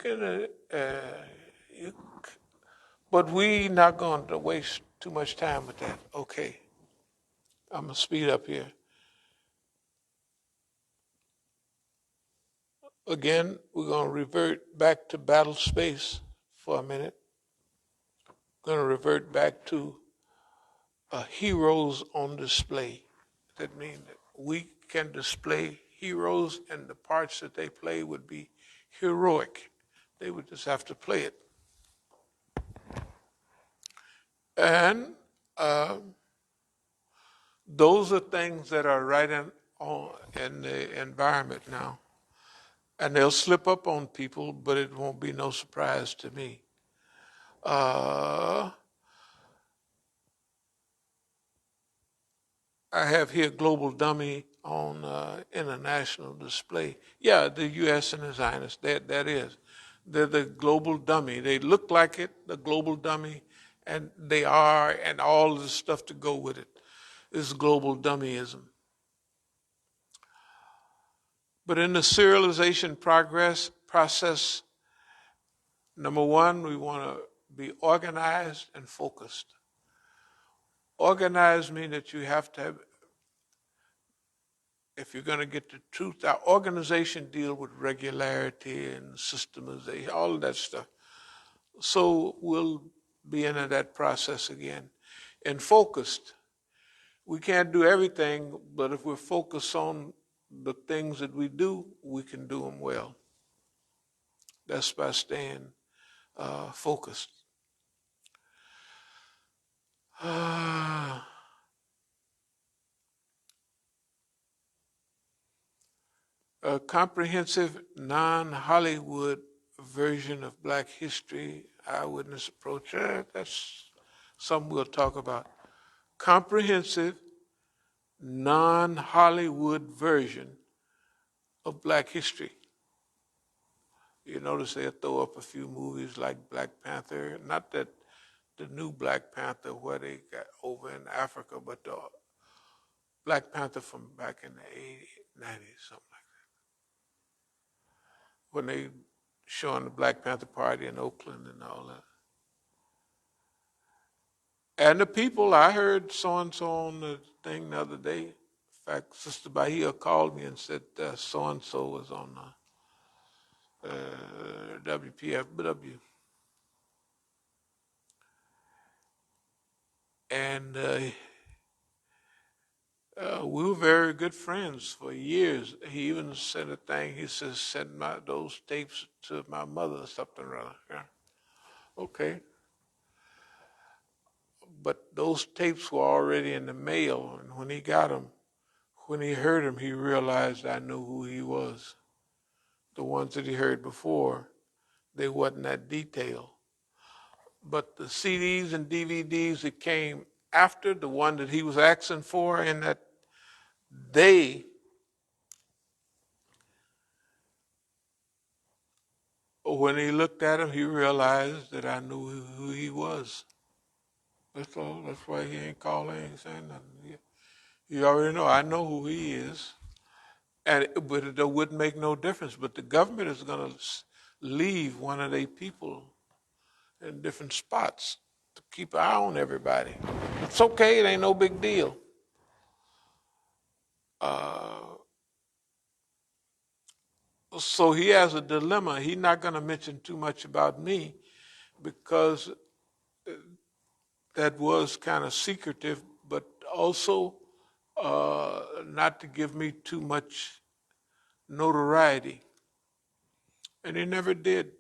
can, you, but we not going to waste too much time with that. Okay, I'm gonna speed up here. Again, we're gonna revert back to battle space for a minute. We're gonna revert back to heroes on display. That means that we can display heroes, and the parts that they play would be heroic. They would just have to play it. And those are things that are right in the environment now. And they'll slip up on people, but it won't be no surprise to me. I have here Global Dummy on international display. Yeah, the U.S. and the Zionists, that is. They're the global dummy. They look like it, the global dummy, and they are, and all the stuff to go with it is global dummyism. But in the serialization process, number one, we want to be organized and focused. Organized means that you have to have, if you're going to get the truth, our organization deal with regularity and systemization, all of that stuff. So we'll be into that process again. And focused, we can't do everything, but if we're focused on the things that we do, we can do them well. That's by staying focused. A comprehensive non-Hollywood version of Black history, eyewitness approach, that's something we'll talk about. Comprehensive non-Hollywood version of Black history. You notice they'll throw up a few movies like Black Panther, not that the new Black Panther where they got over in Africa, but the Black Panther from back in the 80s, 90s, something like that. When they showing the Black Panther Party in Oakland and all that. And the people, I heard so-and-so on the thing the other day. In fact, Sister Bahia called me and said so-and-so was on WPFW. And we were very good friends for years. He even said a thing. He says, send those tapes to my mother or something or other. Yeah. Okay. But those tapes were already in the mail, and when he got them, when he heard them, he realized I knew who he was. The ones that he heard before, they wasn't that detailed. But the CDs and DVDs that came after, the one that he was asking for, and that when he looked at him, he realized that I knew who he was. That's all. That's why he ain't calling, ain't saying nothing. You already know. I know who he is. But it wouldn't make no difference. But the government is going to leave one of their people in different spots to keep an eye on everybody. It's okay. It ain't no big deal. So he has a dilemma. He's not going to mention too much about me because that was kind of secretive, but also not to give me too much notoriety. And he never did.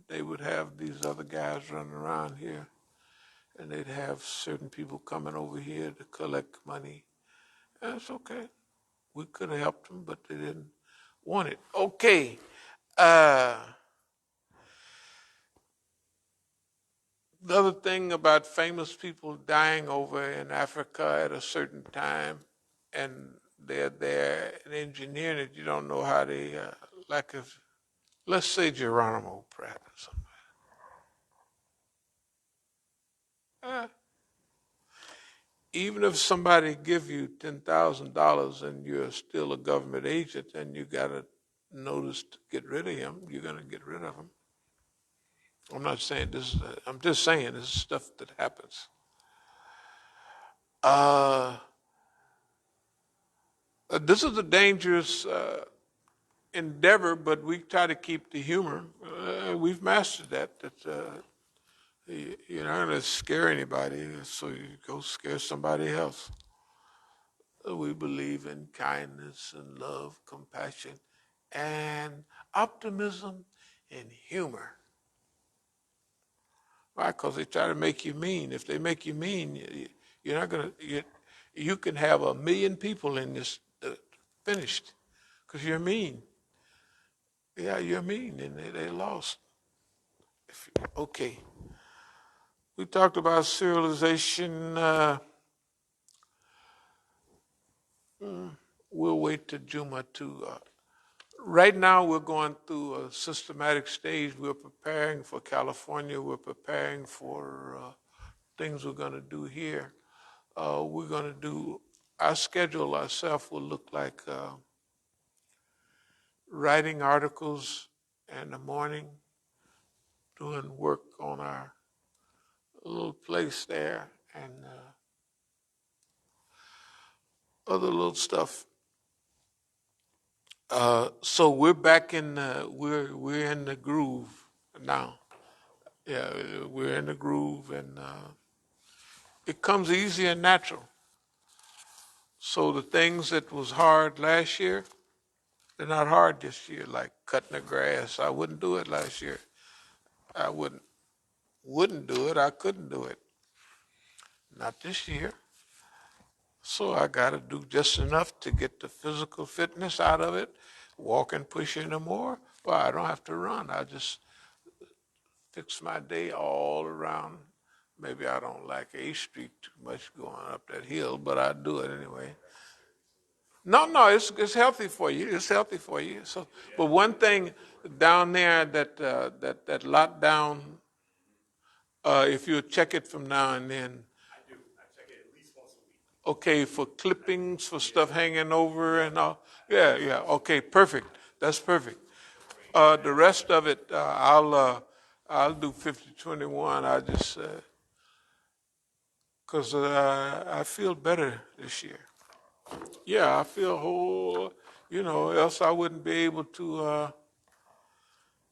They would have these other guys running around here, and they'd have certain people coming over here to collect money. That's okay. We could have helped them, but they didn't want it. Okay. The other thing about famous people dying over in Africa at a certain time, and they're there and engineering it, you don't know how they, like if, let's say Geronimo Pratt or something. Even if somebody give you $10,000 and you're still a government agent and you got a notice to get rid of him, you're going to get rid of him. I'm not saying this. I'm just saying this is stuff that happens. This is a dangerous endeavor, but we try to keep the humor. We've mastered that. You're not going to scare anybody, so you go scare somebody else. We believe in kindness and love, compassion, and optimism and humor. Why? Because they try to make you mean. If they make you mean, you're not going to. You can have 1 million people in this finished because you're mean. Yeah, you're mean, and they lost. Okay. We talked about serialization. We'll wait till Juma to. Right now, we're going through a systematic stage. We're preparing for California. We're preparing for things we're going to do here. We're going to do, our schedule ourselves will look like writing articles in the morning, doing work on our little place there, and other little stuff. So we're back in we're in the groove now. Yeah, we're in the groove, and it comes easy and natural. So the things that was hard last year, they're not hard this year. Like cutting the grass, I wouldn't do it last year. I wouldn't do it. I couldn't do it. Not this year. So I got to do just enough to get the physical fitness out of it. Walking, pushing no more. Well, I don't have to run. I just fix my day all around. Maybe I don't like A Street too much going up that hill, but I do it anyway. No, it's healthy for you. It's healthy for you. So, but one thing down there that lot down, if you check it from now and then. Okay, for clippings, for stuff hanging over and all. Yeah. Okay, perfect. That's perfect. The rest of it, I'll do 50-21. I just because I feel better this year. Yeah, I feel whole. Else I wouldn't be able to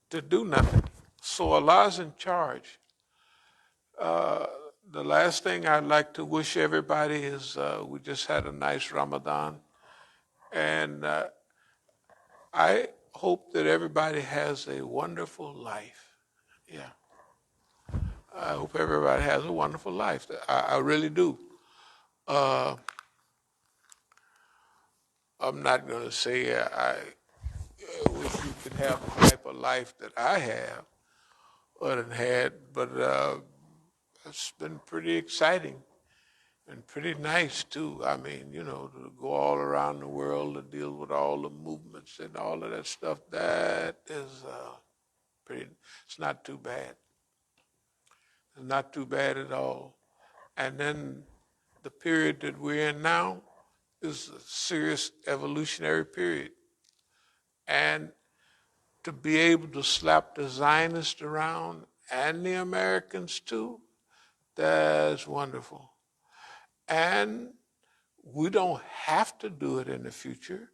do nothing. So Allah's in charge. The last thing I'd like to wish everybody is we just had a nice Ramadan, and I hope that everybody has a wonderful life. Yeah. I hope everybody has a wonderful life. I really do. Uh, I'm not going to say I wish you could have the type of life that I have or done had, but it's been pretty exciting and pretty nice too. I mean, to go all around the world to deal with all the movements and all of that stuff, that is pretty, it's not too bad. It's not too bad at all. And then the period that we're in now is a serious evolutionary period. And to be able to slap the Zionists around and the Americans too, that's wonderful. And we don't have to do it in the future.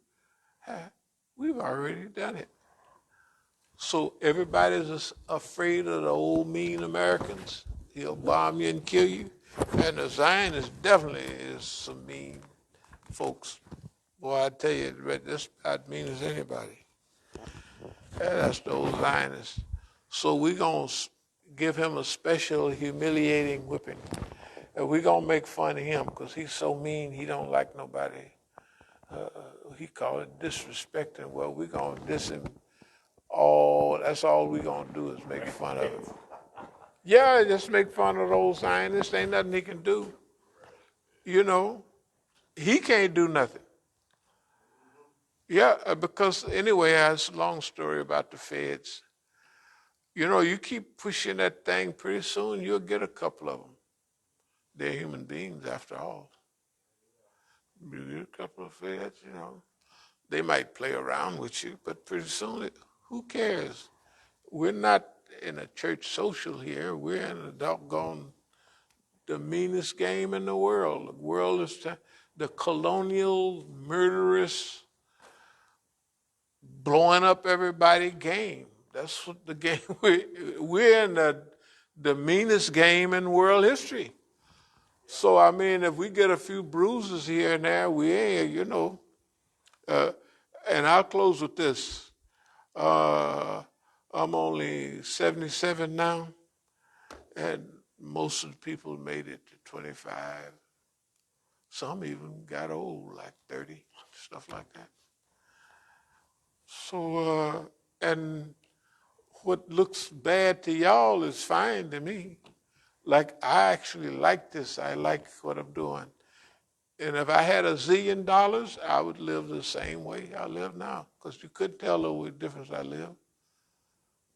We've already done it. So everybody's afraid of the old mean Americans. He'll bomb you and kill you. And the Zionists definitely is some mean folks. Boy, I tell you, this about mean as anybody. That's the old Zionists. So we're going to give him a special humiliating whipping. And we're going to make fun of him because he's so mean, he don't like nobody. He called it disrespecting. Well, we're going to diss him all. That's all we're going to do is make fun of him. Yeah, just make fun of the old Zionists. Ain't nothing he can do. He can't do nothing. Yeah, because anyway, it's a long story about the feds. You keep pushing that thing, pretty soon you'll get a couple of them. They're human beings after all. You get a couple of feds, they might play around with you, but pretty soon, who cares? We're not in a church social here. We're in a doggone the meanest game in the world. The world is the colonial, murderous, blowing up everybody game. That's what the game we're in the meanest game in world history. So I mean, if we get a few bruises here and there, we ain't, you know. And I'll close with this. I'm only 77 now, and most of the people made it to 25. Some even got old, like 30, stuff like that. So, and what looks bad to y'all is fine to me. Like, I actually like this. I like what I'm doing. And if I had $1 zillion, I would live the same way I live now. Because you couldn't tell the difference I live.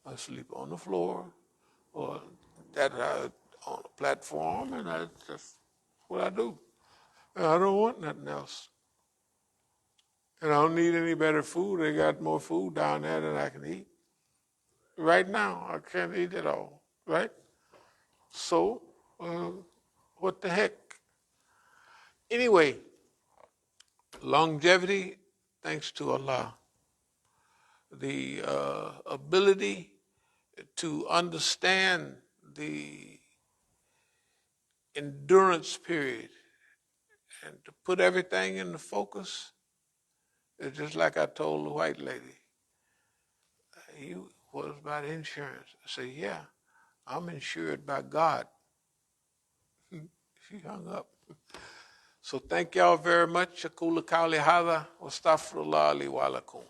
I sleep on the floor or on a platform, and that's what I do. And I don't want nothing else. And I don't need any better food. They got more food down there than I can eat. Right now, I can't eat it all, right? So, what the heck? Anyway, longevity, thanks to Allah. The ability to understand the endurance period and to put everything in the focus. It's just like I told the white lady. You was about insurance. I said, yeah, I'm insured by God. She hung up. So thank y'all very much. Aqulu qawli hadha wa astaghfirullah li wa lakum.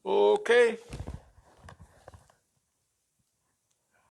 Okay.